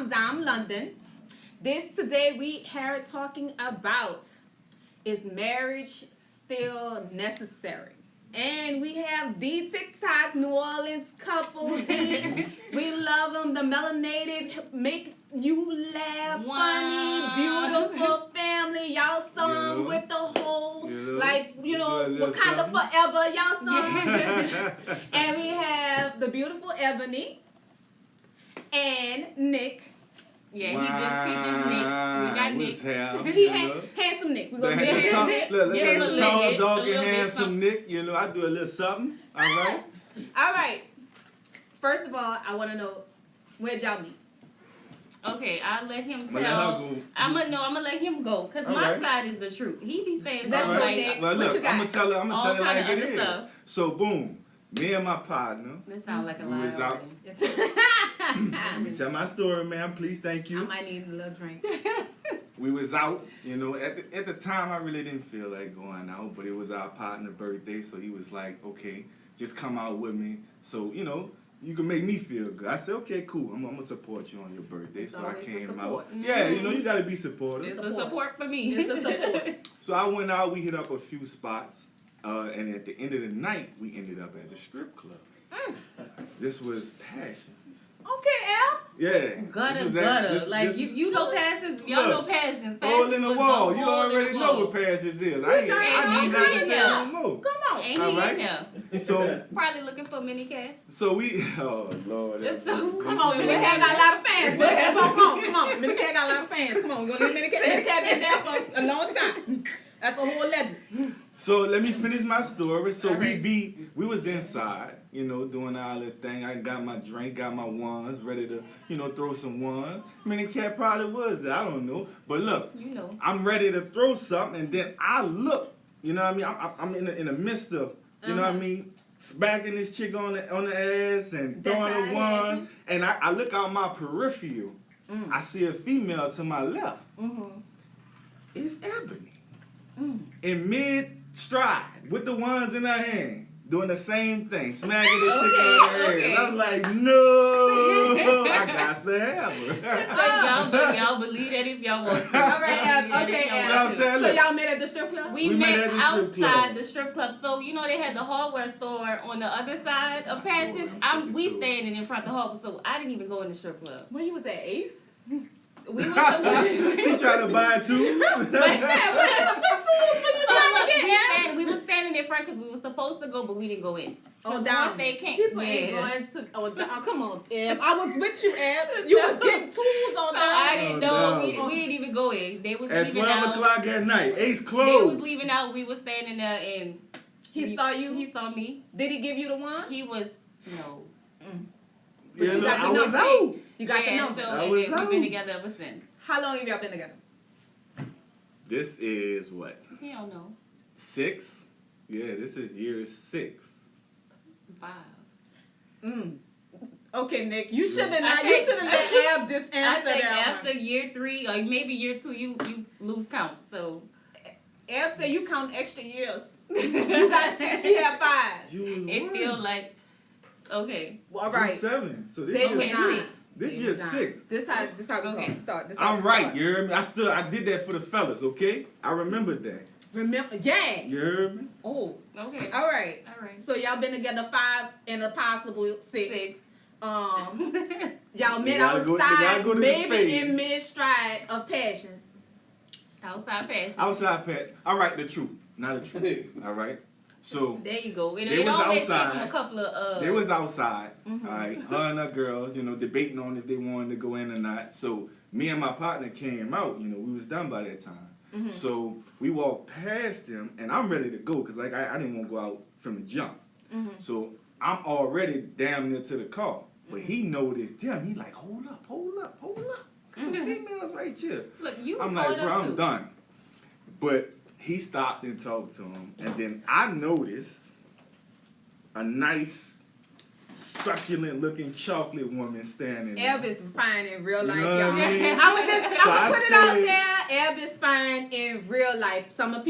I'm Dom London. Today we are talking about, is marriage still necessary? And we have the TikTok New Orleans couple, D. We love them. The melanated, make you laugh, funny, beautiful family. Y'all saw them with the whole, Wakanda forever. Y'all saw them. And we have the beautiful Eboni and Nick. Yeah, wow. he just Nick. We got Nick. Handsome Nick. We're going to get handsome Nick. Look, tall, dog, and handsome Nick. You know, I do a little something. All right? All right. First of all, I want to know, where'd y'all meet? Okay, I'll let him tell. I'm gonna let him go, because my side is the truth. He be saying something like, well, look, I'm gonna tell her like it is. Stuff. So, boom. Me and my partner. This sounds like a lie. We was out. Let me tell my story, ma'am. Please, thank you. I might need a little drink. We was out, you know. At the time, I really didn't feel like going out, but it was our partner's birthday, so he was like, "Okay, just come out with me, so you know you can make me feel good." I said, "Okay, cool. I'm gonna support you on your birthday." So I came out. Mm-hmm. Yeah, you know, you gotta be supportive. It's the support for me. It's the support. So I went out. We hit up a few spots. And at the end of the night, we ended up at the strip club. This was Passions. Okay, Al. Yeah. Gutter. You know Passions. Y'all know Passions. Hole in the wall. You already know what Passions is. I need not to say no more. Come on. Ain't he in there? So probably looking for Mini Cat. So we, oh Lord. Come on, Mini Cat got a lot of fans. Come on. Mini Cat got a lot of fans. Come on, we're gonna leave Mini Cat. Mini Cat been there for a long time. That's a whole legend. So let me finish my story. So we was inside, you know, doing all that thing. I got my drink, got my ones, ready to, you know, throw some ones. Mini Cat probably was there, I don't know. But look, you know, I'm ready to throw something, and then I look, you know what I mean? I'm in the midst of, you know what I mean, smacking this chick on the ass and throwing the ones, and I look out my peripheral. I see a female to my left. It's Eboni. In mid-stride, with the ones in her hand, doing the same thing, smacking the chick on her ass. I was like, no, I got to have her. Y'all believe that if y'all want to. All right, okay. So y'all met at the strip club? We met outside the strip club. So, you know, they had the hardware store on the other side of Passions. We standing in front of the hardware, so I didn't even go in the strip club. When you was at Ace? She trying to buy tools. We were standing in front because we were supposed to go, but we didn't go in. Oh, down. They can't. People ain't going to. Oh, come on, Eb. I was with you, Eb. You was getting tools on that. I didn't know. We didn't even go in. They was at 12 o'clock at night. Ace closed. They was leaving out. We were standing there, and he saw you. He saw me. Did he give you the one? He was no. But you got the number. Out. You got the number. So, we've been together ever since. How long have y'all been together? This is what? He don't know. 6? Yeah, this is year 6. 5. Okay, Nick, you shouldn't let Ab this answer. I think after year 3 or maybe year 2, you lose count. So Ab said you count extra years. You got 6, she had 5. It feels like okay. Well, all right. 7. So this is 6. This year's 6. This how we gonna start. I'm right. You heard me? I did that for the fellas. Okay, I remember that. Remember? Yeah. You heard me? Oh. Okay. All right. So y'all been together 5 and a possible 6. Y'all met outside, maybe in mid-stride of Passions. Outside Passions. Outside Passions. All right, the truth, not the truth. All right. So there you go. They was outside. A couple of, they was outside. All right, her and her girls, you know, debating on if they wanted to go in or not. So me and my partner came out. You know, we was done by that time. So we walked past them, and I'm ready to go because like I didn't want to go out from the jump. So I'm already damn near to the car, but he noticed them. He like, hold up. Some females right here. Look, you. I'm like, bro, I'm done. But he stopped and talked to him, and then I noticed a nice, succulent-looking chocolate woman standing there. Eb is fine in real life, y'all. I mean? I'm gonna put it out there. Eb is fine in real life. Some of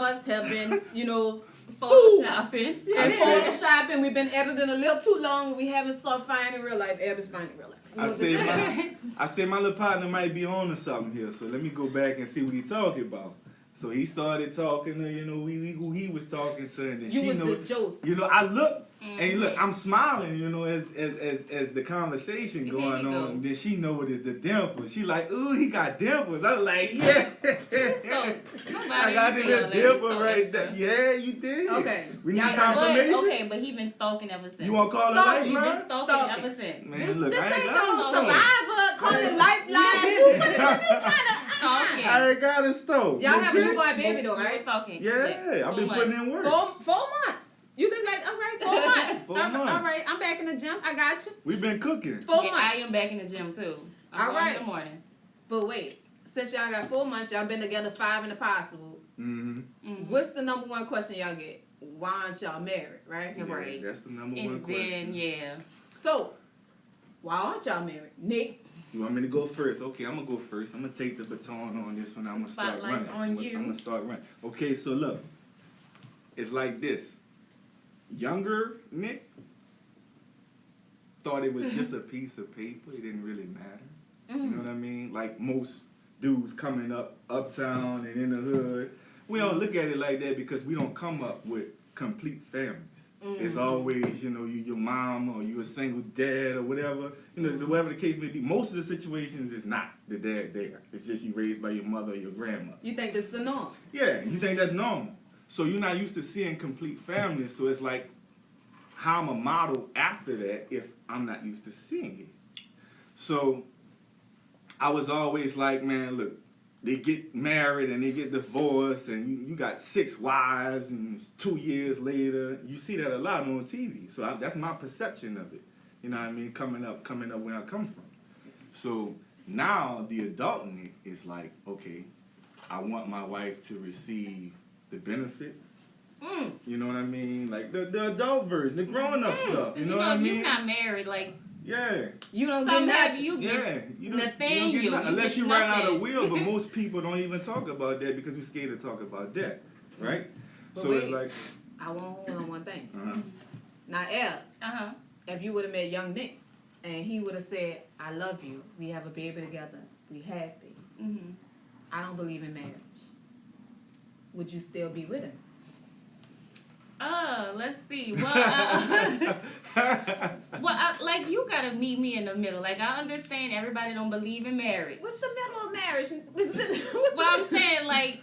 us have been, you know, photoshopping. And photoshopping. We've been editing a little too long, and we haven't saw fine in real life. Eb is fine in real life. I said my little partner might be on to something here, so let me go back and see what he talking about. So he started talking to, who he was talking to, and then You she was knows. this Joseph. I look, and look, I'm smiling, as the conversation going on, and then she noticed the dimples. She like, ooh, he got dimples. I was like, yeah. I got the dimple right there. Yeah, you did. Okay. We need confirmation. But he been stalking ever since. You want to call it lifeline? He been stalking ever since. Man, look, this I ain't ain't got no to survivor. Call it lifeline. What you trying to? I ain't got a stove. Y'all have a newborn baby though, right? Yeah, I've been putting in work. 4 months. You look like, all right, 4 months. 4 months. All right, I'm back in the gym. I got you. We've been cooking. 4 months. I am back in the gym too. I'm going in the morning. But wait, since y'all got 4 months, y'all been together 5 in the possible. What's the number one question y'all get? Why aren't y'all married, right? Right. That's the number one question. Yeah. So, why aren't y'all married? Nick? You want me to go first? Okay, I'm going to go first. I'm going to take the baton on this one. I'm going to start running. I'm going to start running. Okay, so look. It's like this. Younger Nick thought it was just a piece of paper. It didn't really matter. You know what I mean? Like most dudes coming up uptown and in the hood. We don't look at it like that because we don't come up with complete families. It's always, your mom or you a single dad or whatever. Whatever the case may be. Most of the situations is not the dad there. It's just you raised by your mother or your grandmother. You think that's the norm? Yeah, you think that's normal. So you're not used to seeing complete families. So it's like, how am I model after that if I'm not used to seeing it? So I was always like, man, look, they get married and they get divorced and you got 6 wives and 2 years later. You see that a lot on TV. So that's my perception of it. You know what I mean? Coming up where I come from. So now the adult Nick is like, okay, I want my wife to receive the benefits. You know what I mean? Like the adult version, the grown up stuff. You know what I mean? You're not married, like. Yeah. You don't get nothing. You don't get nothing. Unless you write out a will, but most people don't even talk about that because we're scared to talk about that. Right? But so wait, it's like, I want to hold on one thing. Now, if you would have met young Nick and he would have said, I love you, we have a baby together, we happy, I don't believe in marriage, would you still be with him? Let's see. Well, like you gotta meet me in the middle. Like I understand everybody don't believe in marriage. What's the middle of marriage? Well, I'm saying like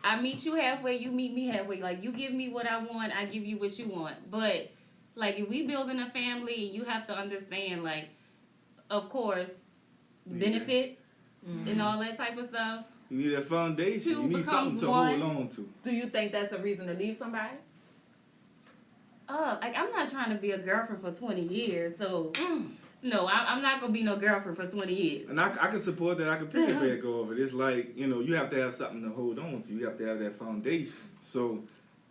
I meet you halfway, you meet me halfway. Like you give me what I want, I give you what you want. But like if we building a family, you have to understand like, of course, benefits and all that type of stuff. You need a foundation. You need something to hold on to. Do you think that's a reason to leave somebody? Like I'm not trying to be a girlfriend for 20 years, so no, I'm not gonna be no girlfriend for 20 years. And I can support that. I can piggyback over it. It's like you have to have something to hold on to. You have to have that foundation. So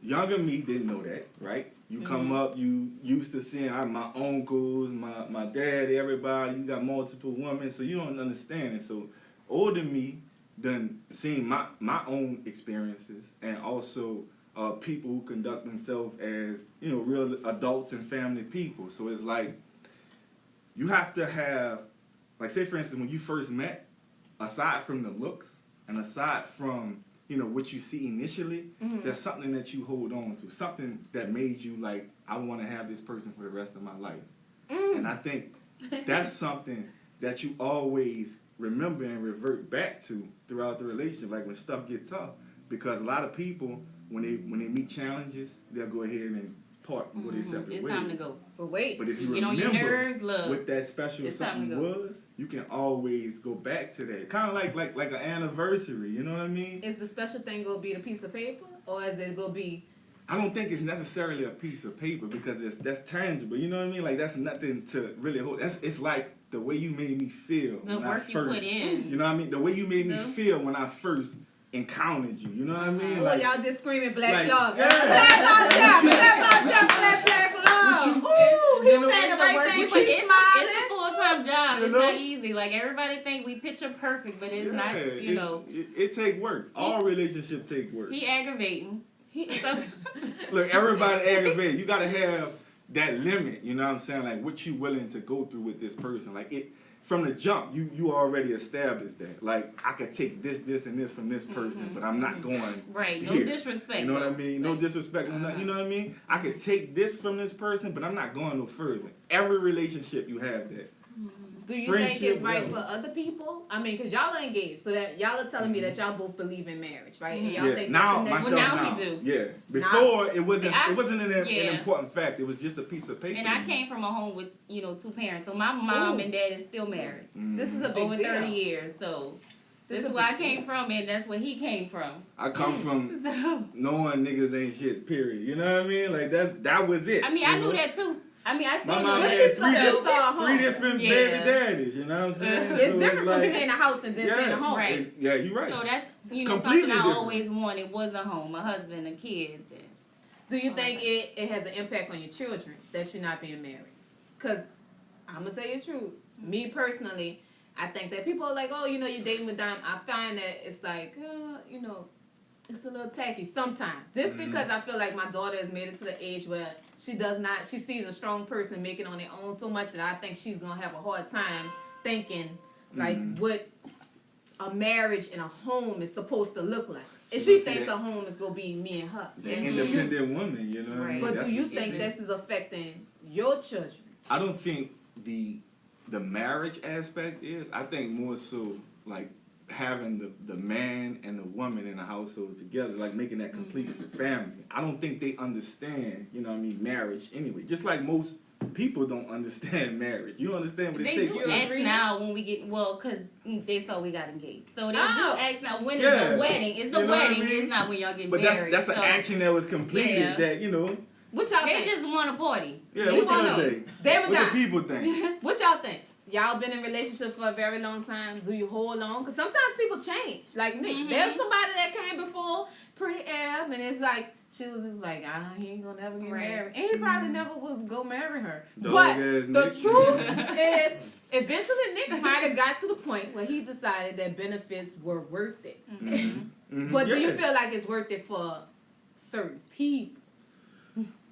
younger me didn't know that, right? You come up, you used to seeing my uncles, my dad, everybody. You got multiple women, so you don't understand it. So older me done seen my own experiences and also people who conduct themselves as real adults and family people. So it's like you have to have, like, say for instance when you first met, aside from the looks and aside from what you see initially, there's something that you hold on to, something that made you like, I want to have this person for the rest of my life. And I think that's something that you always remember and revert back to throughout the relationship, like when stuff gets tough. Because a lot of people, when they meet challenges, they'll go ahead and part and go their separate ways. It's time to go. But wait, but if you get remember on your nerves, look, what that special something was, you can always go back to that. Kind of like an anniversary, you know what I mean? Is the special thing gonna be the piece of paper, or is it gonna be? I don't think it's necessarily a piece of paper because that's tangible. You know what I mean? Like that's nothing to really hold. It's like the way you made me feel the when work I first. You put in. You know what I mean? The way you made me feel when I first encountered you. You know what I mean? Oh, like, y'all just screaming black like, love. Yeah. Black love. Ooh, he's saying the right thing. She's smiling. It's a full-time job. It's not easy. Like everybody think we picture perfect, but it's not. It take work. All relationships take work. He aggravating. Look, everybody aggravated. You gotta have that limit, you know what I'm saying? Like what you willing to go through with this person. Like it from the jump, you already established that. Like I could take this, and this from this person, but I'm not going Right, no here. disrespect. You know what I though. mean? No disrespect, no nothing. You know what I mean? I could take this from this person, but I'm not going no further. Every relationship you have that. Do you Friendship, think it's right whatever. for other people? I mean, because y'all are engaged, so that y'all are telling me that y'all both believe in marriage, right? And y'all Yeah. think Now that's the myself next Well, now now. we do. Yeah. Before it wasn't. See, It wasn't an yeah. important fact. It was just a piece of paper. And I came from a home with, 2 parents. So my mom and dad is still married. This is a big Over deal. 30 years. So this This is a where I big came from, and that's where he came from. I come from So, knowing niggas ain't shit. Period. You know what I mean? Like that was it. I mean, you I know? knew that too. I mean, I still My knew mom But that. had she saw a home. three different Yeah. baby daddies. You know what I'm saying? It's So different like, from seeing a house and then seeing a home. Right. Yeah, you're right. So that's, Completely something I different. always wanted was a home, a husband, and kids. And, Do you think it has an impact on your children that you're not being married? Because I'm going to tell you the truth. Me personally, I think that people are like, oh, you're dating with Dom. I find that it's like, it's a little tacky sometimes. Just because I feel like my daughter has made it to the age where she sees a strong person making on their own so much that I think she's going to have a hard time thinking like what a marriage and a home is supposed to look like. If she thinks a home is going to be me and her. The And independent woman, you know what I mean? but That's do you what she think said. this is affecting your children? I don't think the marriage aspect is. I think more so like having the man and the woman in the household together, like making that complete family. I don't think they understand, marriage anyway. Just like most people don't understand marriage. You understand what it they takes. do You ask agree? now when we get, because they saw we got engaged. So they do Oh. ask now, when is Yeah. the wedding? It's the You know what I wedding. mean? It's not when y'all get But married. that's an So action that was completed. Yeah. That What y'all They think? just want a party. Yeah. We What wanna y'all know. think? David What Dom. the people think? What y'all think? Y'all been in relationships for a very long time. Do you hold on? Because sometimes people change. Like me. There's somebody that came before Pretty Ab, and it's like, she was just like, he ain't gonna never get Right. married. And he probably never was go marry her. Dog But ass the Nick. truth is, eventually Nick might have got to the point where he decided that benefits were worth it. But do you Yeah. feel like it's worth it for certain people?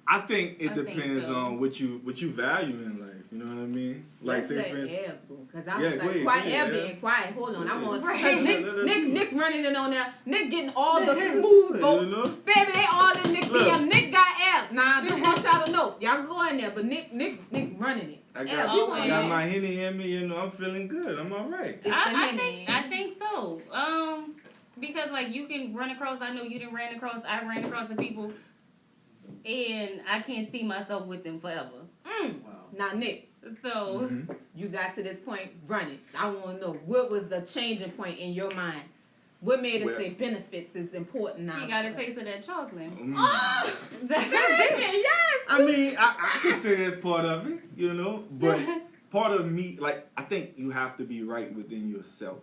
I think it I think depends so. on what you value in life. You know what I mean? Like Let's say let for instance, Eb go, because I Yeah, was go like, ahead, quiet, go ahead, Eb Eb. being quiet. Hold on, I'm on. Right. 'Cause Let her do it. Nick running it on there. Nick getting all the smooth You votes. know? Baby, they all in Nick Look. DM. Nick got Eb. Nah, I just want y'all to know. Y'all go in there, but Nick running it. I Eb, got, you Oh, I want got it. my Henny in me, I'm feeling good. I'm all right. It's the I Henny. think so. Because like you can run across. I know you didn't ran across. I ran across the people, and I can't see myself with them forever. Now, Nick, So you got to this point, run it. I want to know, what was the changing point in your mind? What made us Well- say benefits is important now? you got a taste of that chocolate. Oh, baby, yes. I mean, I can say that's part of it, but part of me, like, I think you have to be right within yourself.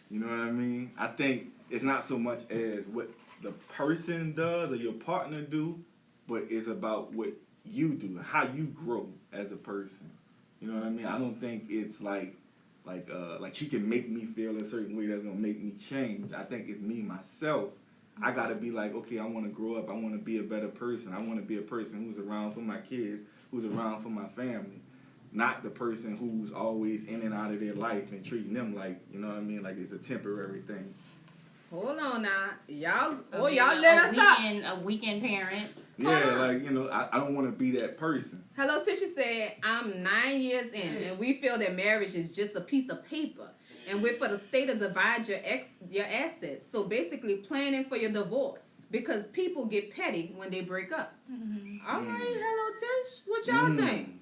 You know what I mean? I think it's not so much as what the person does or your partner do, but it's about what you do, how you grow as a person. You know what I mean? I don't think it's like she can make me feel a certain way that's gonna make me change. I think it's me myself. I gotta be like, okay, I want to grow up. I want to be a better person. I want to be a person who's around for my kids, who's around for my family, not the person who's always in and out of their life and treating them like, you know what I mean, like it's a temporary thing. Hold on now. Y'all A lit us up. A weekend parent. Yeah, like, I don't want to be that person. Hello, Tisha said, I'm 9 years in, and we feel that marriage is just a piece of paper, and we're for the state to divide your assets. So basically planning for your divorce, because people get petty when they break up. All right, hello, Tish. What y'all think?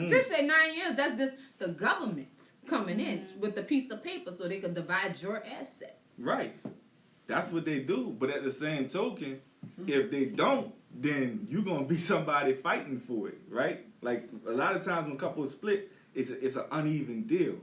Tish said 9 years. That's just the government coming in with the piece of paper so they can divide your assets. Right. That's what they do. But at the same token, if they don't, then you're going to be somebody fighting for it, right? Like, a lot of times when couples split, it's an uneven deal.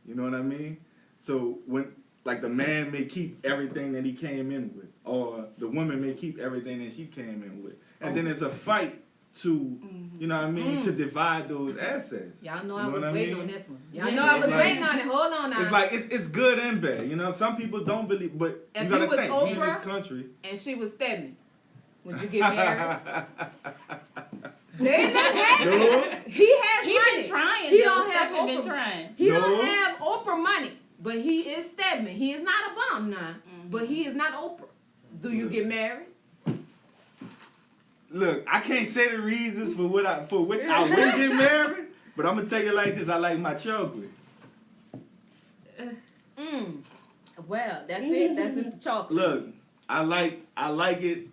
You know what I mean? So, when, like, the man may keep everything that he came in with, or the woman may keep everything that she came in with. And then it's a fight to, you know what I mean, to divide those assets. Y'all know You I know was what I waiting mean? on this one. Y'all Yeah. know I was It's like- waiting on it. Hold on now. It's like, it's good and bad. You know, some people don't believe, but If you got you to was think, we in this Oprah- country. And she was Stedman. Would you get married? They not having No. it. He has He money. been trying. He though. don't have Stephen been Oprah. trying. He No. don't have Oprah money, but he is Stedman. He is not a bum now, but he is not Oprah. Do you get married? Look, I can't say the reasons for which I wouldn't get married, but I'm gonna tell you like this: I like my chocolate. Well, that's it. That's just the chocolate. Look, I like it.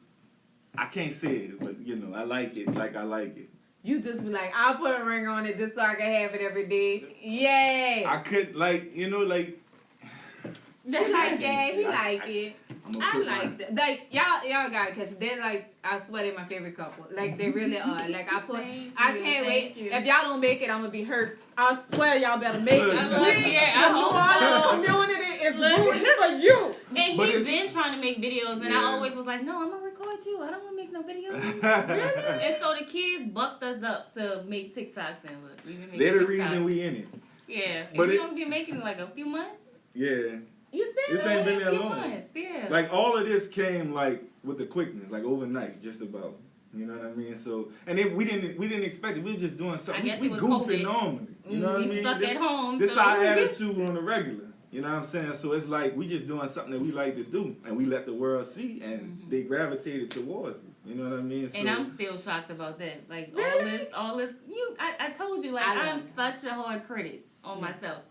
I can't say it, but you know, I like it. Like I like it. You just be like, I'll put a ring on it just so I can have it every day. Yay! I could like, you know, like. She like it. He like it. I'ma I put like that. Like y'all gotta catch it. They're like, I swear they're my favorite couple. Like they really are. Like I can't wait. you. If y'all don't make it, I'm gonna be hurt. I swear y'all better make it. Look. I love Please, it. Yeah, I the New hope Orleans so. community is Look. rooting for you. And But he's it's- been trying to make videos, and Yeah. I always was like, no, I'm gonna record you. I don't want to make no videos. Really? And so the kids bucked us up to make TikToks, and look, we been making They're the TikToks. reason we in it. Yeah, But and we it- gonna be making like a few months. Yeah. You see? This ain't been A that few long. months, yeah. Like all of this came like with the quickness, like overnight, just about. You know what I mean? So, and then we didn't expect it. We were just doing something. I guess we it was goofing COVID. normally. You know what I we mean? stuck This- at home. This so. our attitude on the regular. You know what I'm saying? So it's like we just doing something that we like to do, and we let the world see, and they gravitated towards it. You know what I mean? So And I'm still shocked about that. Like Really? all this. I told you, like I I'm love such a hard critic on myself.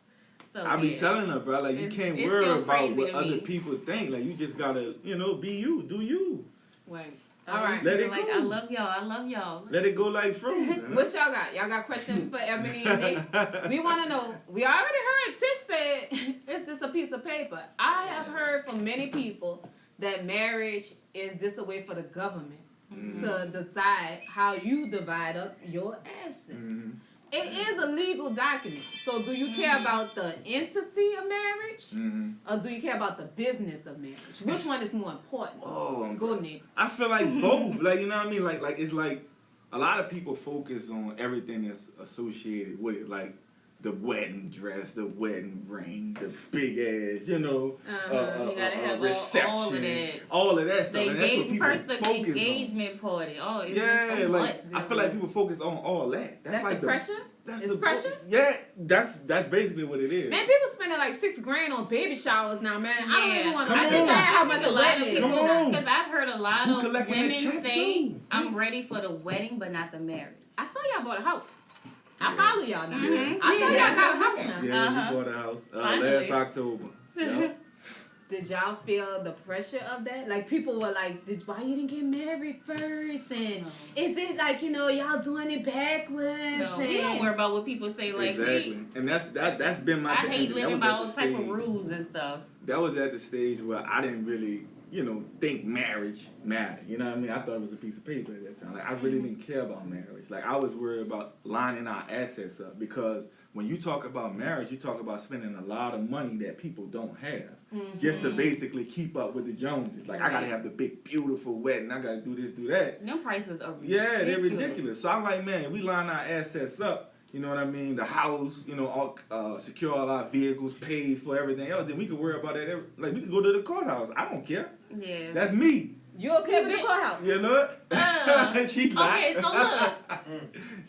So I be yeah. telling her, bro, like you It's- can't it's worry still about crazy what to other me. people think. Like you just gotta, you know, be you, do you. Wait. All All right. right. Let it Like go. I love y'all. I love y'all. Let it go like frozen. What y'all got? Y'all got questions for Ebony and Nick? We want to know. We already heard Tish said it's just a piece of paper. I have heard from many people that marriage is just a way for the government to decide how you divide up your assets. It is a legal document. So do you care about the entity of marriage or do you care about the business of marriage? Which one is more important? Oh, Go, Nick. I feel like both. Like you know what I mean? Like it's like a lot of people focus on everything that's associated with it, like the wedding dress, the wedding ring, the big ass, you know, You gotta have reception, all of that. all of that stuff. The And that's what people first the focus on. engagement party. Oh, it's Yeah, just so like much. I feel like people focus on all that. That's like the pressure? That's It's the pressure? Yeah, that's basically what it is. Man, people spending like $6,000 on baby showers now, man. I don't even want to Come understand on. how much a a lot of wedding is. Come people, on. because I've heard a lot You of collecting that women check, say, too. "I'm ready for the wedding, but not the marriage." I saw y'all bought a house. I follow y'all now. Mhm. I saw y'all got a house now. Yeah, Uh-huh. we bought a house Finally. last October. Yep. Did y'all feel the pressure of that? Like people were like, why you didn't get married first? And is it like, y'all doing it backwards? No, we don't worry about what people say. Like Exactly, and that's been my. I hate that living was by at all the type of stage. rules and stuff. That was at the stage where I didn't really, think marriage mattered. You know what I mean? I thought it was a piece of paper at that time. Like I really didn't care about marriage. Like I was worried about lining our assets up because when you talk about marriage, you talk about spending a lot of money that people don't have just to basically keep up with the Joneses. Like I gotta have the big beautiful wedding. I gotta do this, do that. Them prices are ridiculous. Yeah, they're ridiculous. So I'm like, man, we line our assets up. You know what I mean? The house, all, secure all our vehicles, paid for everything else. Then we can worry about that. Like we can go to the courthouse. I don't care. Yeah. That's me. You okay with the courthouse? You know it? She not. Okay, so look.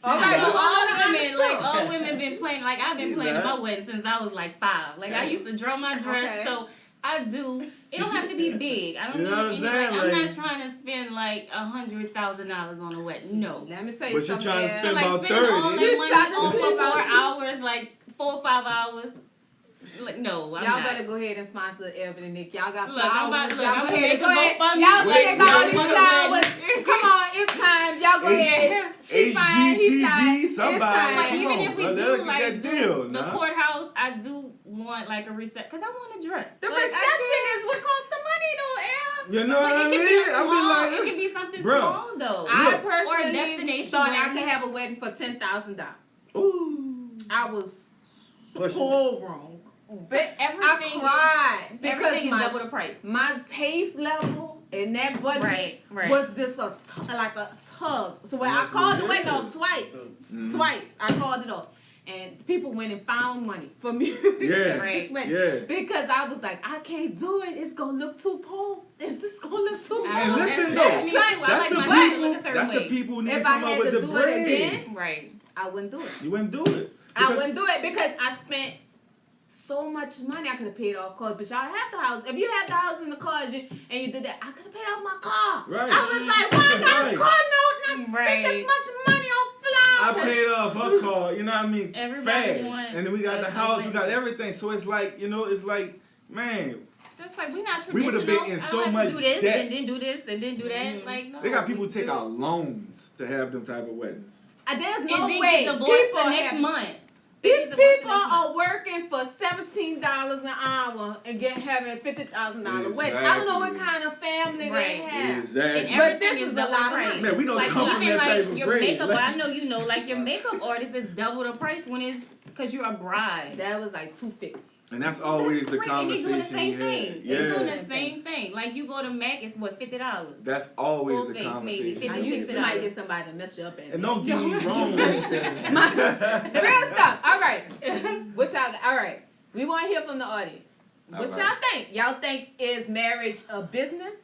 All right, not. you all women, sure. like all women been playing. Like I've been She playing not. my wedding since I was like 5. Like I used to draw my dress, Okay. so I do. It don't have to be big. I don't You know what I'm need any. saying? I'm Like- not trying to spend like $100,000 on a wedding. No. Let me tell you But she something. trying to Ed. spend Like about spending all 30. that She money tried to on spend for about- 4 hours, like 4 or 5 hours. Like no, I'm Y'all not. better go ahead and sponsor Ebony and Nick. Y'all got Look, I'm flowers. about- look, Y'all I'm go gonna ahead and make go a ahead. GoFundMe. Y'all Wait, still got all wait, these wait. flowers. Come on, it's time. Y'all go ahead. She fine, he fine. It's somebody. time. Like, Come even on, if we bro. do Let's get like that do deal, the nah. courthouse, I do want like a reception because I want a dress. The Like, I reception do. is what costs the money, though, Em. You know what Like, I it could mean? be a I small, be like, it could be something Bro. small though. I Look. Or a personally destination thought I wedding. could have a wedding for $10,000. ooh. I was Pushing. so wrong. But Everything I cried because Everything is double the price. my taste level and that budget Right. was just like a tug. So when I That's called the wedding off ridiculous. twice. I called it off. And people went and found money for me. Yeah, Right. yeah. Because I was like, I can't do it. It's gonna look too poor. Is this gonna look too I And poor? know, listen that's though, me too. I that's like the my people- shit to look a certain That's the way. people who need to If I come had up with to the do it bread. again, Right. I wouldn't do it. You wouldn't do it. I Because- wouldn't do it because I spent so much money. I could have paid off cars, but y'all have the house. If you had the house and the cars, and you did that, I could have paid off my car. Right. I was like, why I got Right. a car note and I spent Right. this much money on I flowers? paid off her car, you know what I mean? Everybody Fast. want And then we got a the house, we got wedding. everything. So it's like, it's like, man, That's like, we not We traditional. would've been in I so don't have much to do this debt. and then do this and then do that. Like, no. they got people we take do- out loans to have them type of weddings. There's and no then way get divorced people the next have- month. These Get divorced the people next month. are working for $17 an hour and having a $50,000 wedding. I don't know what Exactly. kind of family they Right. have. Exactly. And But everything this is a double lot of price. money. Man, we don't like, come from even that like type of your bread. makeup, Like- I know you know, like your makeup artist is double the price when it's because you're a bride. That was like $250. And that's always the Right, and they doing the conversation same we thing. had. They doing Yeah. the same thing. Like you go to Mac, it's what, $50. That's always Full the face, maybe conversation. Now, $50. you might get somebody to mess you up. And don't get me wrong. Real stuff. All right. What y'all got? All right. We want to hear from the audience. What All y'all right. think? Y'all think is marriage a business,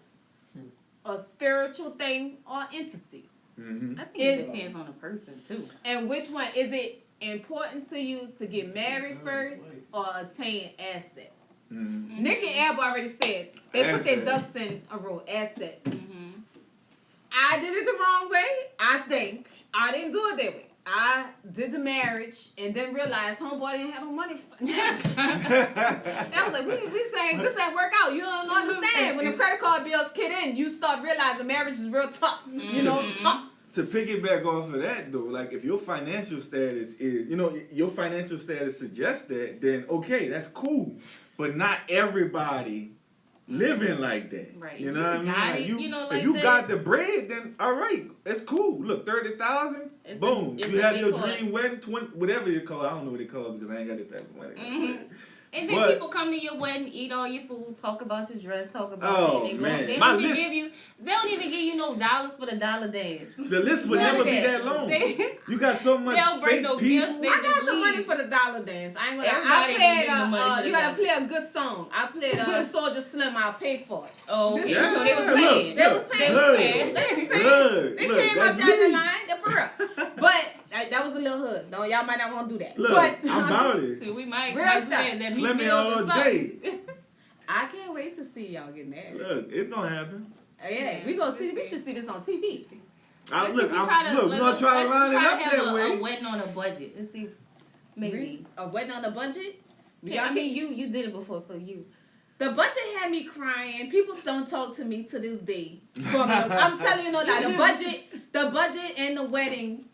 a spiritual thing, or entity? Mhm. I think it depends on the person too. And which one is it important to you to get married first or attain assets? Mhm. Nick and Ab already said they put their Assets. ducks in a row. Assets. Mm-hmm. I did it the wrong way. I think I didn't do it that way. I did the marriage and then realized homeboy didn't have no money. I was like, we saying this ain't work out. You don't understand. When the credit card bills kick in, you start realizing marriage is real tough. You know, tough. To piggyback off of that though, like if your financial status is, your financial status suggests that, then okay, that's cool. But not everybody living like that. Right. You know what I mean? Got Like it, you, you know, if like you that. got the bread, then all right, it's cool. Look, 30,000, It's boom. a- it's You a have big your part. dream wedding, whatever they call it. I don't know what they call it because I ain't got that type of money. Mhm. And then But- people come to your wedding, eat all your food, talk about your dress, talk about Oh, shit. man. They My don't even list- give you. They don't even give you no dollars for the dollar dance. The list would None never of be that long. They You got so much don't bring fake no people. gifts. They I got just some money leave. for the dollar dance. I ain't gonna lie. Everybody I gonna played give you money for you the gotta dollar. play a good song. I played Soldier Slim, I'll pay for it. Oh, okay. Yeah, So they was look, paying. They was paying. look, They was paying. look, They look, came up that's down the me. line, they're for real. But that was a little hood. No, y'all might not want to do that. Look, but I'm about it. So we might Real might do stuff. that. That Slim meat me meals all or something. day. I can't wait to see y'all get married. Look, it's gonna happen. Yeah, we gonna see. We should see this on TV. Look, Let's we're gonna try to line it up have that a way. wedding on a budget. Let's see, maybe. A wedding on a budget. Yeah, I mean, you did it before, so you. The budget had me crying. People don't talk to me to this day. I'm telling you, no lie. The budget and the wedding.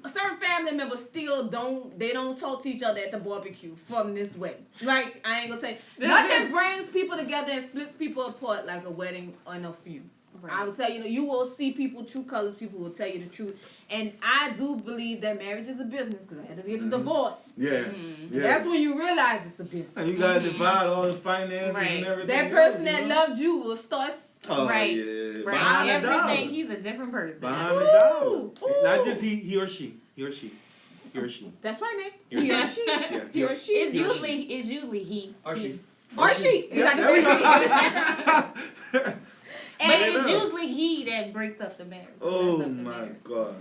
Certain family members still don't talk to each other at the barbecue from this wedding. Like, I ain't gonna tell you. Nothing brings people together and splits people apart like a wedding or no feud. I will tell you, you will see people, true colors. People will tell you the truth. And I do believe that marriage is a business because I had to get a divorce. Yeah, yeah. That's when you realize it's a business. And you gotta divide all the finances Right. and everything. That person else, that you know? loved you will start. Oh, Right. yeah. Right. Behind the Everything. dollar. He's a different person. Behind the Ooh, dollar. ooh. Not just he or she. He or she. He or she. That's right, Nick. Yeah. He or she. Yeah. He or she. It's He or usually he. Or she. Or she. You got to There we say go. But But it's it is. usually he that breaks up the marriage. Oh messes up the my marriage. God.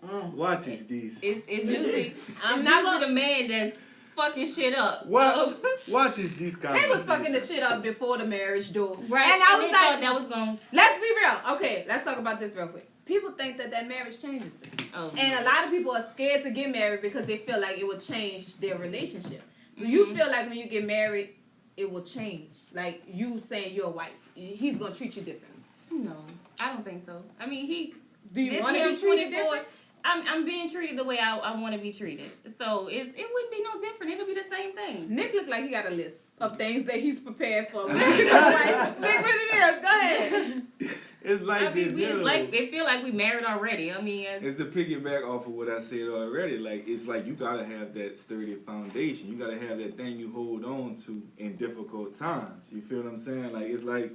Mm. What is this? It's usually I'm it's not usually gonna. the man that's fucking shit up. What? So- What is this kind They was fucking the shit up before the marriage, dude. right. And I was they like, thought that was going. let's be real. Okay, let's talk about this real quick. People think that marriage changes things. Oh. And a lot of people are scared to get married because they feel like it will change their relationship. Do you Mhm. feel like when you get married, it will change? Like you saying you're a wife, he's gonna treat you differently. No, I don't think so. I mean, he. Do you this want to year, be treated 24, different? I'm being treated the way I want to be treated. So it wouldn't be no different. It'll be the same thing. Nick looked like he got a list of things that he's prepared for. Nick, Nick, what it is? Go ahead. It's like I mean, this. it's like it feel like we married already. I mean, It's to piggyback off of what I said already. Like it's like you gotta have that sturdy foundation. You gotta have that thing you hold on to in difficult times. You feel what I'm saying? Like it's like,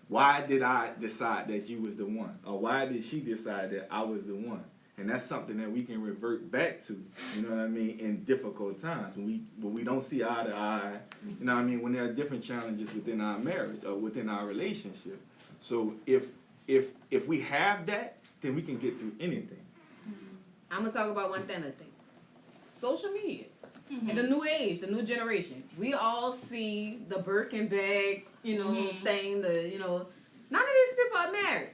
why did I decide that you was the one, or why did she decide that I was the one? And that's something that we can revert back to, you know what I mean, in difficult times when we don't see eye to eye, you know what I mean, when there are different challenges within our marriage or within our relationship. So if we have that, then we can get through anything. I'm gonna talk about one thing. Social media. And the new age, the new generation. We all see the Birkin bag, thing, none of these people are married.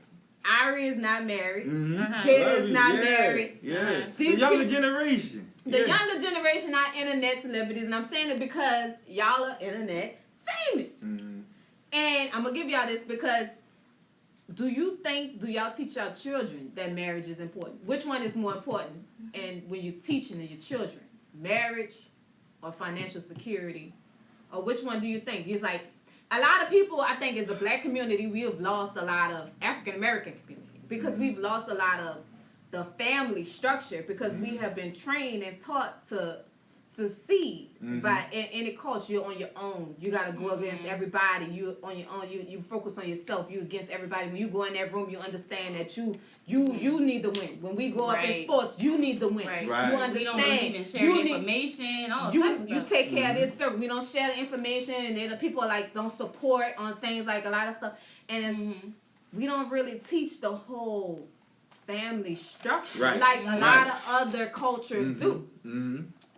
Ari is not married. Jada is not married. Yeah. The younger generation. The younger generation are internet celebrities, and I'm saying it because y'all are internet famous. And I'm gonna give y'all this because do y'all teach your children that marriage is important? Which one is more important? And when you're teaching your children, marriage or financial security, or which one do you think? It's like a lot of people, I think, as a black community, we have lost a lot of African American community because we've lost a lot of the family structure because we have been trained and taught to succeed and it costs you on your own. You gotta go against everybody. You on your own. You focus on yourself. You against everybody. When you go in that room, you understand that you need to win. When we go up in sports, you need to win. Right. You understand. We don't even share information. All types of you stuff. take care of this circle. We don't share the information, and then the people don't support on things like a lot of stuff. And it's, we don't really teach the whole family structure like a lot of other cultures do.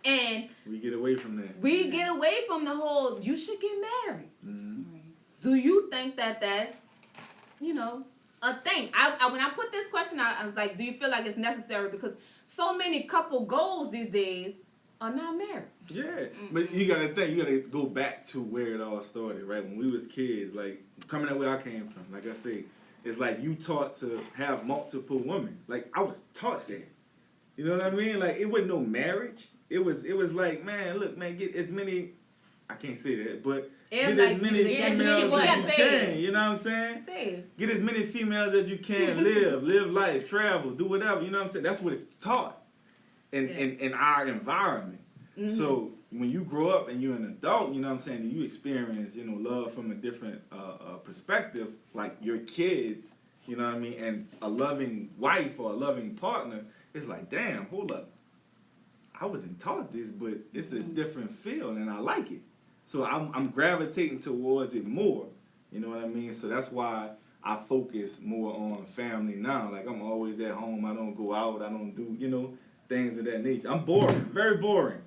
And we get away from that. We get away from the whole, you should get married. Do you think that that's, a thing? When I put this question out, I was like, do you feel like it's necessary? Because so many couple goals these days are not married. Yeah, but you gotta think, you gotta go back to where it all started, right? When we was kids, like, coming up where I came from, like I say, it's like you taught to have multiple women. Like, I was taught that. You know what I mean? Like, it wasn't no marriage. It was like, man, look, man, get as many, I can't say that, but get as many females as you can. You know what I'm saying? Get as many females as you can, live life, travel, do whatever. You know what I'm saying? That's what it's taught in our environment. So when you grow up and you're an adult, you know what I'm saying, and you experience, love from a different perspective, like your kids, you know what I mean, and a loving wife or a loving partner, it's like, damn, hold up. I wasn't taught this, but it's a different feel, and I like it. So I'm gravitating towards it more. You know what I mean? So that's why I focus more on family now. Like, I'm always at home. I don't go out. I don't do, things of that nature. I'm boring. Very boring.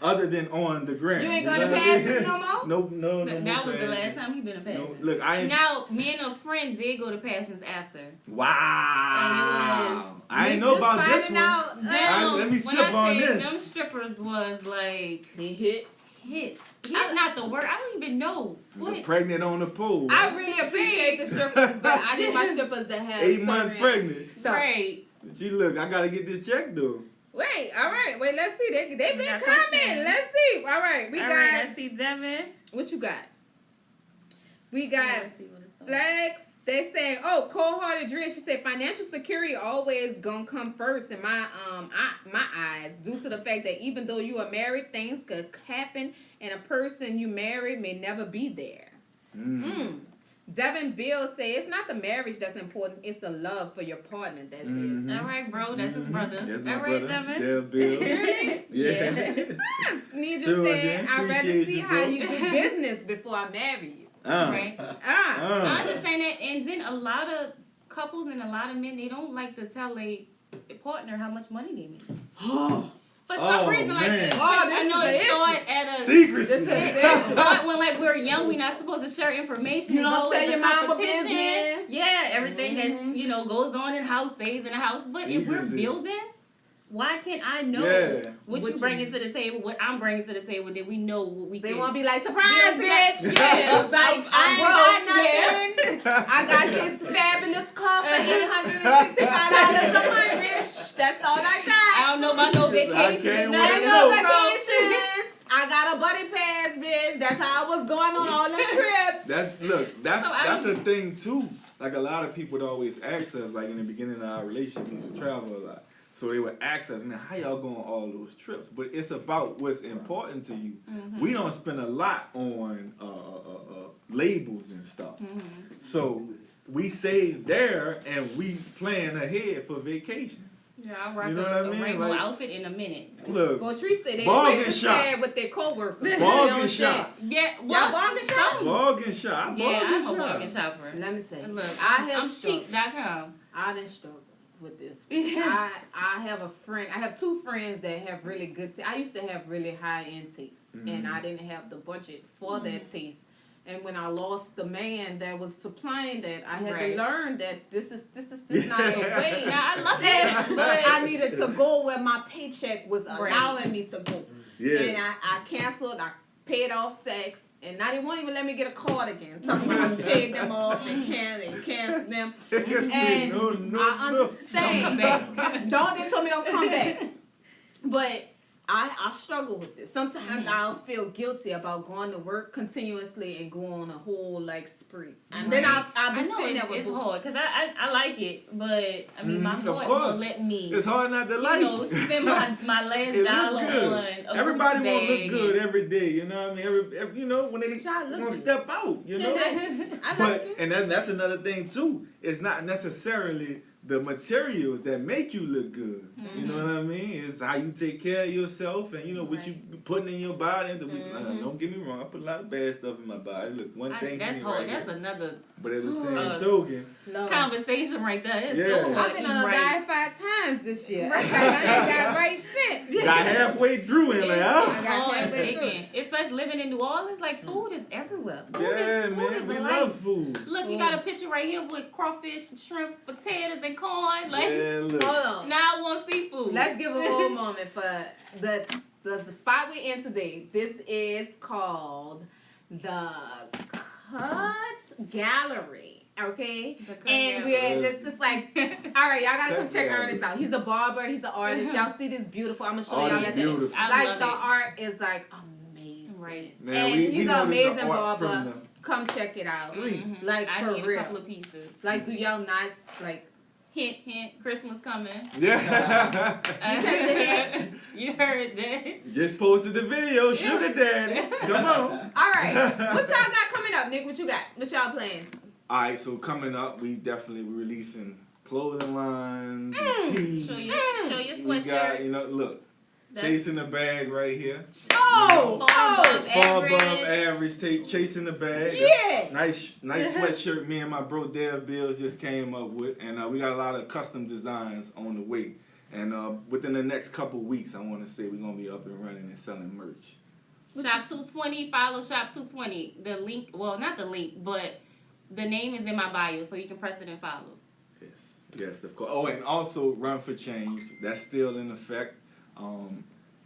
Other than on the gram. You ain't going to Passions no more? No. That was the last time you been to Passions. No, look, Now, me and a friend did go to Passions after. Wow. And it was... I didn't know about this one. Let me sip on this. Them strippers was like... They hit. Hit not the word. I don't even know. What? Pregnant on the pole. I really appreciate the strippers, but I need my strippers that have 8 months pregnant. Stuff. Right. See, look, I got to get this check, though. Wait, all right. Wait, let's see. They been commenting. Let's see. All right, we got. Let's see, Devin. What you got? We got Flex. They say, cold-hearted Drea. She said, financial security always gonna come first in my eyes, due to the fact that even though you are married, things could happen, and a person you married may never be there. Devin Bill say it's not the marriage that's important, it's the love for your partner that's it. All right, bro, that's his brother. That's my all right, brother. Devin. Yeah, Bill. Really? Yeah. Need True, to say, again. I'd rather Appreciate see you, how bro. you do business before I marry you. Right. I understand that, and then a lot of couples and a lot of men, they don't like to tell a partner how much money they make. For some reason, man. I know it started at a secrecy. start when we're young, we're not supposed to share information. You don't tell your mama competition. business. Yeah, everything that goes on in the house stays in the house. But if we're building, why can't I know what you bringing to the table, what I'm bringing to the table, that we know what we They can. won't be like, surprise, bitch. Yeah, It's like, I ain't got nothing. I got this fabulous car for $865 a month, bitch. That's all I got. I don't know about no vacations. can't None of Ain't wait. no those, bro. vacations. I got a buddy pass, bitch. That's how I was going on all them trips. That's a thing too. Like, a lot of people would always ask us, like, in the beginning of our relationship, we used to travel a lot. So they would ask us, man, how y'all go on all those trips? But it's about what's important to you. We don't spend a lot on labels and stuff. So we save there and we plan ahead for vacations. Yeah, I'll rock You know a what I mean? rainbow Like- outfit in a minute. Look, Well, Tree said they Bargain really shop. share with their coworkers. bargain shop. Yeah, Y'all bargain shop? Bargain shop. Yeah, Bargain I'm a shop. bargain shopper. Let me say, Look, I have I'm struggled. cheap.com. I didn't struggle with this. I have a friend. I have two friends that have really good. I used to have really high end taste, and I didn't have the budget for that taste. And when I lost the man that was supplying that, I had Right. to learn that this is not the way. Yeah, I love And it, but I needed to go where my paycheck was Right. allowing me to go. Yeah. And I canceled. I paid off sex. And now they won't even let me get a card again. Talking about I paid them off and canceled them. And I understand. They told me don't come back. But I struggle with this. Sometimes I'll feel guilty about going to work continuously and go on a whole like spree. And then I'll be I know sitting there with it's books. hard because I like it, but I mean my Of heart course. won't let me. It's hard not to like. Spend my last It dollar look good. on a Everybody Gucci won't look bag good every day. You know what I mean? Every when they Y'all look gonna good. step out. You know. I like But it. and that's another thing too. It's not necessarily the materials that make you look good. You know what I mean? It's how you take care of yourself and what you putting in your body. Don't get me wrong. I put a lot of bad stuff in my body. Look, one thing. That's me hard. right That's here. another But at the same Uh, token, Lord. conversation right there. It's Yeah. so hard I've been to on a eat right. diet 5 times this year. I ain't got right since. got halfway through and like, I huh? got hard halfway through. taken. Especially living in New Orleans, like food is everywhere. Food Yeah, is, man, we life. love food. Look, you got a picture right here with crawfish, shrimp, potatoes, and corn. Like Yeah, look. Hold on. now I want seafood. Let's give a whole moment for the spot we're in today. This is called the Cuts Gallery. Okay? The Cut And Gallery. it's just like, all right, y'all gotta come Cut check Gallery. Ernest out. He's a barber, he's an artist. Y'all see this beautiful. I'm gonna show Oh, y'all that's that. beautiful. I Like love the it. art is like amazing. Right. Man, and we he's an noticed amazing the art barber. from the Come check it out. Mhm. Like I for need real. a couple of pieces. Like, do y'all not like? Hint, hint. Christmas coming. Yeah. You catch the hint? You heard that. Just posted the video. Sugar daddy. Come on. All right, what y'all got coming up, Nick? What you got? What y'all plans? All right, so coming up, we definitely releasing clothing lines, tees. Show your We got, sweatshirt. look, That's chasing the bag right here. Oh, far above Far above average. average, chasing the bag. yeah. Nice sweatshirt me and my bro Dale Bills just came up with. And we got a lot of custom designs on the way. And within the next couple weeks, I want to say we're going to be up and running and selling merch. Shop 220. Follow Shop 220. The link, well, not the link, but the name is in my bio, so you can press it and follow. Yes, of course. Oh, and also Run for Change. That's still in effect.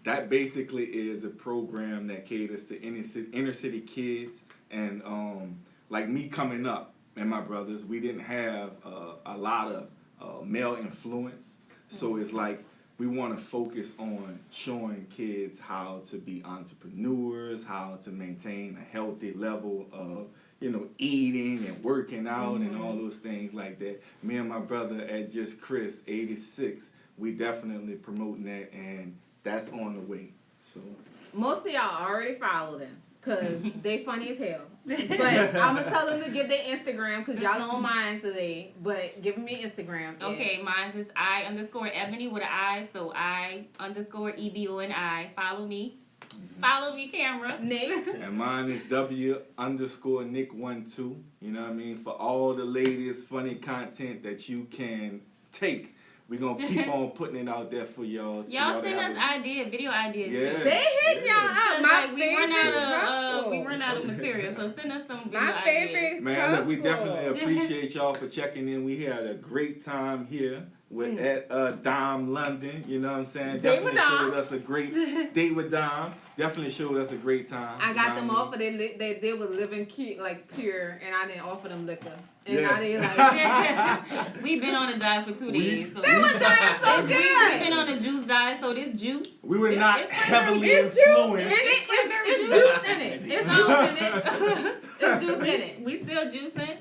That basically is a program that caters to inner city kids. And like me coming up and my brothers, we didn't have a lot of male influence. So it's like we want to focus on showing kids how to be entrepreneurs, how to maintain a healthy level of eating and working out and all those things like that. Me and my brother at Just Chris 86, we definitely promoting that, and that's on the way. So Most of y'all already follow them because they funny as hell. But I'm gonna tell them to give their Instagram because y'all on mine today. But give me your Instagram. Yeah. Okay, mine is I_Eboni with an I, so I_EBONI. Follow me. Follow me, camera. Nick. and mine is W_Nick12. You know what I mean? For all the latest funny content that you can take. We're gonna keep on putting it out there for y'all. Y'all send us video ideas. Yeah. Too. They hitting y'all up. Cause, My like, we favorite run out of material, so send us some video My ideas. favorite Man, look, we couple. definitely appreciate y'all for checking in. We had a great time here at Dom London. You know what I'm saying? Date with Definitely Dom. showed us a great date with Dom. Definitely showed us a great time. I got them off. offered. They were living pure, and I didn't offer them liquor. And Yeah. now they like. We've been on a diet for 2 days. So They was dying so We've been good. on a juice diet, so this juice. We were not it's heavily It's juice in influenced. it. It's juice in it. It's juice in it. It's juice in it. We still juicing.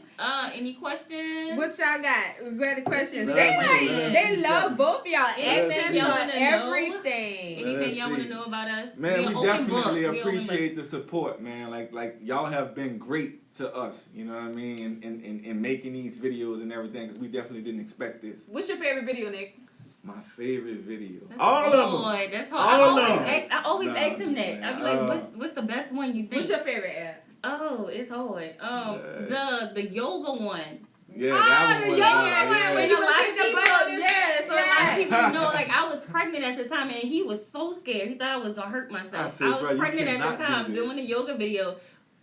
Any questions? What y'all got? We got the questions. Let's They see, like let's they see love something. both of y'all. Anything Accents y'all on wanna know? everything. Anything Let's y'all want see. to know about us? Man, We we an open book. definitely We an open book. appreciate the support, man. Like y'all have been great to us, you know what I mean, in making these videos and everything, because we definitely didn't expect this. What's your favorite video, Nick? My favorite video. That's All hard. of them. That's hard. All I of always them. ask, I always Nah, ask him that. I be like, what's the best one you think? What's your favorite app? Oh, it's hard. The yoga one. Yeah, Oh, that the one was yoga hard. one, Yeah. when And you a was lot of hitting the people, buttons. yeah, so a lot Yeah. of people know, like, I was pregnant at the time, and he was so scared. He thought I was gonna hurt myself. I said, I was "Bro, you pregnant at cannot the do time this." doing the yoga video,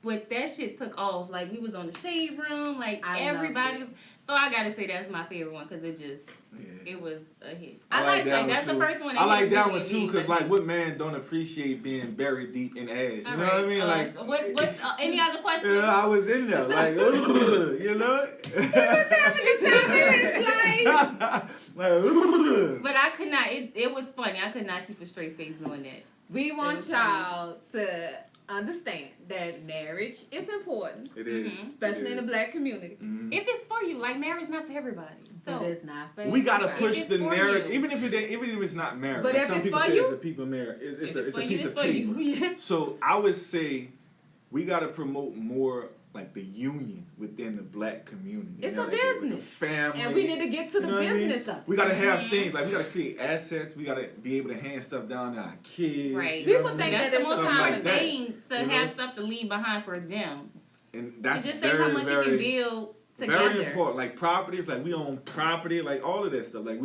but that shit took off. Like, we was on the shade room, like, I everybody loved was. So I gotta say that's my favorite one because Yeah. it was a hit. I like that one That's too. the first one. I like hit that me one and too, me, cause but- like, what man don't appreciate being buried deep in ass? You All know what I right, mean? Like, what's any other questions? yeah, I was in there, like, ugh, you know. Like, But I could not. It was funny. I could not keep a straight face doing that. We want was y'all to understand that marriage is important, it is, especially in the black community. Mhm. If it's for you, like marriage, not for everybody. So But it's not for We gotta everybody. push If the it's for narrative, you. even if it's not marriage. But like if some it's people for say you, it's a people marriage. It's if a for piece you, of it's for paper. you. Yeah. So I would say we gotta promote more like the union within the black community. It's You know, a like the business. family. And we need to get to the You know what I mean? business of it. We gotta have Mhm. things like we gotta create assets. We gotta be able to hand stuff down to our kids. Right. You know People what I think mean? That's that the is most something common like that, thing to you know? have stuff to leave behind for them. And that's It just think very, how much very, you can build together. very important. Like properties, like we own property, like all of that stuff. Like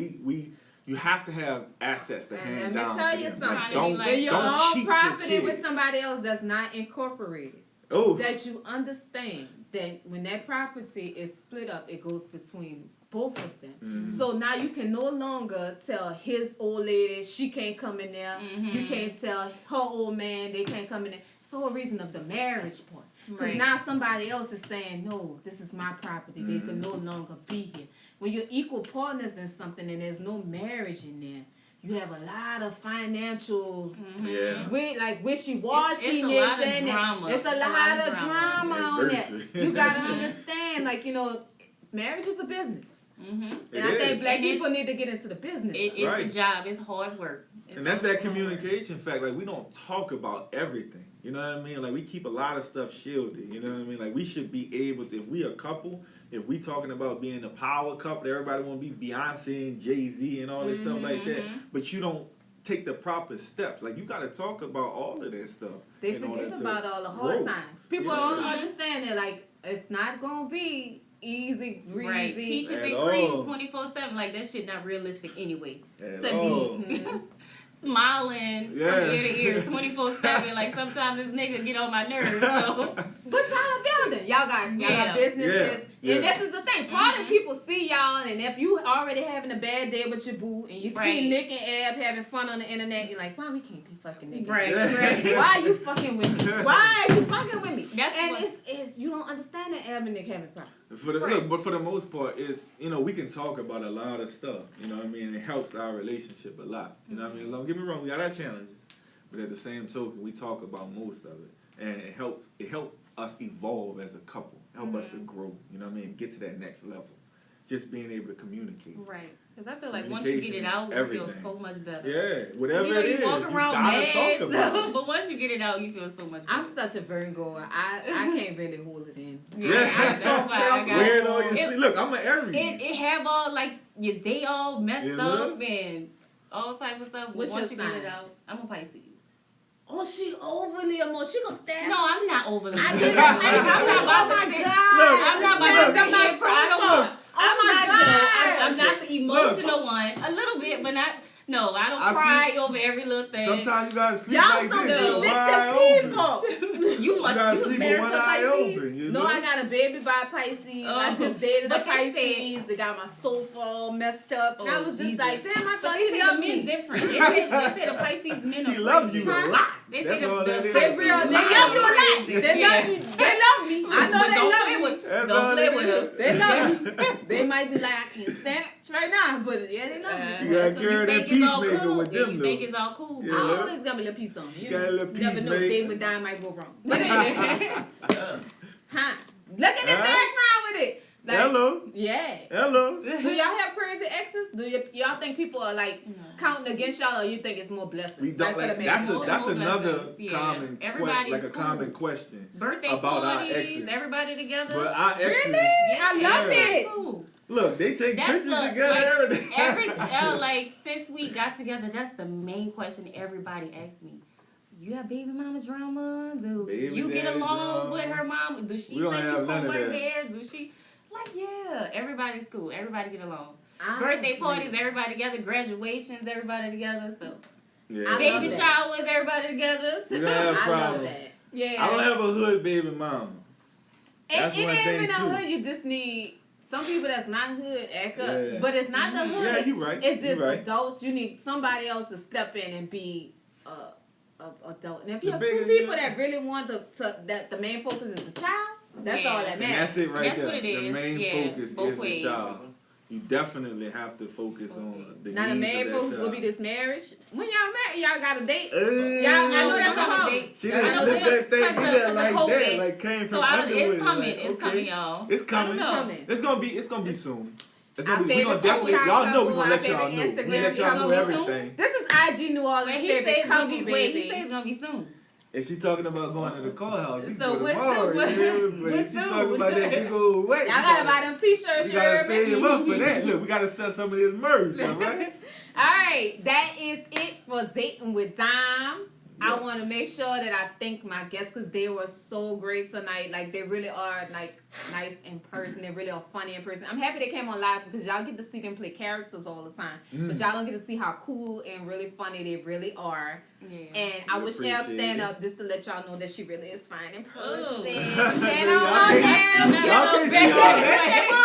you have to have assets to And hand let me down. tell to you them. something. Like, Trying to be don't like- When you don't own cheat property your with kids. somebody else that's not incorporated, Oh, that you understand that when that property is split up, it goes between both of them. Mhm. So now you can no longer tell his old lady she can't come in there. Mhm. You can't tell her old man they can't come in there. It's the whole reason of the marriage part. Because Right. now somebody else is saying, no, this is my property. They can no longer be here. When you're equal partners in something and there's no marriage in there, you have a lot of financial yeah. like wishy-washiness It's a lot of in it. drama. It's a lot of drama on it. Adversity. You gotta understand, like, marriage is a business. Mm-hmm. And It I think is. black And people need to get into the business. It's Right. a job. It's hard work. It's And that's hard that work. communication fact. Like we don't talk about everything. You know what I mean? Like we keep a lot of stuff shielded. You know what I mean? Like we should be able to. If we a couple, if we talking about being a power couple, everybody want to be Beyonce and Jay-Z and all this stuff like that. Mhm. But you don't take the proper steps. Like you got to talk about all of that stuff. They in order forget to about all the hard grow. times. People Yeah. don't understand that, like, it's not gonna be easy, breezy. Right. Peaches At and all. cream 24/7. Like that shit not realistic anyway. At To all. be Mhm. smiling Yeah. from ear to ear 24/7. Like sometimes this nigga get on my nerves. So But y'all are building. Y'all got Yeah. businesses. Yeah. And this is the thing. Part of Mhm. people see y'all, and if you already having a bad day with your boo, and you Right. see Nick and Ab having fun on the internet, you're like, why we can't be fucking niggas? right, Yeah. right. Why are you fucking with me? Why are you fucking with me? That's and what- it's you don't understand that Ab and Nick having problems. But for the most part, it's we can talk about a lot of stuff. You know what I mean? It helps our relationship a lot. You know what I mean? Don't get me wrong, we got our challenges, but at the same token, we talk about most of it, and it helped us evolve as a couple, help us to grow. You know what I mean? Get to that next level. Just being able to communicate. Right. Because I feel like once you get it out, you feel Everything. so much better. Yeah, whatever You know, it you is, walk you around gotta mad, talk about it. but once you get it out, you feel so much better. I'm such a Virgo. I can't really hold it in. Yeah. I'm so That's why I got Virgo. Weird on your It- sleep. Look, I'm an Aries. It have all like your day all messed You up look? and all type of stuff. But What's once your you get sign? it out, I'm a Pisces. Oh, she overly emotional. She gonna stab. No, I'm not overly. I emotional. did it. I'm not about Oh to my sit- God. I'm not about Look, to sit my here for. I don't soul. want. Oh I'm my not, God. I'm not the emotional one. A little bit, but not. No, I don't I cry over every little thing. Sometimes you gotta sleep Y'all like some this. with one eye vindictive open. people. you You must gotta you sleep with married one to eye Pisces? open. You No, know? I got a baby by Pisces. I Oh. just dated a But they said- Pisces. They got my sofa all messed up. And I Oh, was just Jesus. like, damn, I But thought they he say the loved men me. different. They say the Pisces men are He loves you crazy. a lot. They That's say all that is. They real. They love you a lot. They love you. They love me. I know But they don't love play me. with, That's don't all play it with is. them. They love me. They might be like, I can't stand it right now, but yeah, they love me. You gotta So carry that think it's all peacemaker cool, with and them, you though. think it's all cool. Yeah. I always got a little piece on me. You Got a know, little never know. peacemaker. Day with dime might go wrong. But anyway, huh? Look at the background with it. Like, Hello. Yeah. Hello. Do y'all have crazy exes? Do y'all think people are like No. counting against y'all, or you think it's more blessings? We don't for like the that's man? that's More another blessings, yeah. common Everybody's like a cool. common question Birthday about our parties, exes. everybody together. But our exes, Really? I love Yeah. it. Cool. Look, they take That's pictures the together. like since we got together, that's the main question everybody asks me. You have baby mama drama? Do Baby you get daddy along drama. with her mom? Do she We don't let you have comb none of her that. hair? Do she yeah? Everybody's cool. Everybody get along. I Birthday agree. parties, everybody together. Graduations, everybody together. So Yeah. baby that. showers, everybody together. We don't have I love problems. that. Yeah. I don't have a hood baby mama. That's It one ain't thing even a too. hood. You just need some people that's not hood act up, Yeah. but it's not the hood. Yeah, you right. It's just you right. adults. You need somebody else to step in and be adult. And if you The have bigger two people you- that really want to that the main focus is the child, that's Yeah. all that And matters. that's it right That's there. what it The is. main Yeah, focus both is ways. the child. You definitely have to focus on the Now the needs main of that focus will be child. this marriage. When y'all married, y'all got a date. Uh, Y'all, I know that's a Y'all got a home. date. She I didn't know slip that thing because in of- there because of like COVID. that, like came from So under with it's it. coming. Like, It's okay. coming, y'all. It's coming. I don't know. Coming. It's gonna be soon. It's Our gonna be. We gonna favorite definitely. TikTok Y'all know we couple, gonna our let y'all know. favorite We Instagram let y'all know couple. everything. This is IG New Orleans But he favorite says it's gonna couple, be baby. he says it's gonna be soon. And she talking about going to the courthouse. We So go what's tomorrow. the- You hear me? But what's she the- talking about that big old wedding. Y'all gotta buy them t-shirts, We you gotta heard me? save up for that. Look, we gotta sell some of this merch, all right? All right, that is it for Dating with Dom. I Yes. want to make sure that I thank my guests because they were so great tonight. Like, they really are, like, nice in person. They really are funny in person. I'm happy they came on live because y'all get to see them play characters all the time. But y'all don't get to see how cool and really funny they really are. Yeah. And I We wish Elle appreciate stand it. up just to let y'all know that she really is fine in person. Oh. Get Y'all on can't- down, y'all get can't on see all back. that.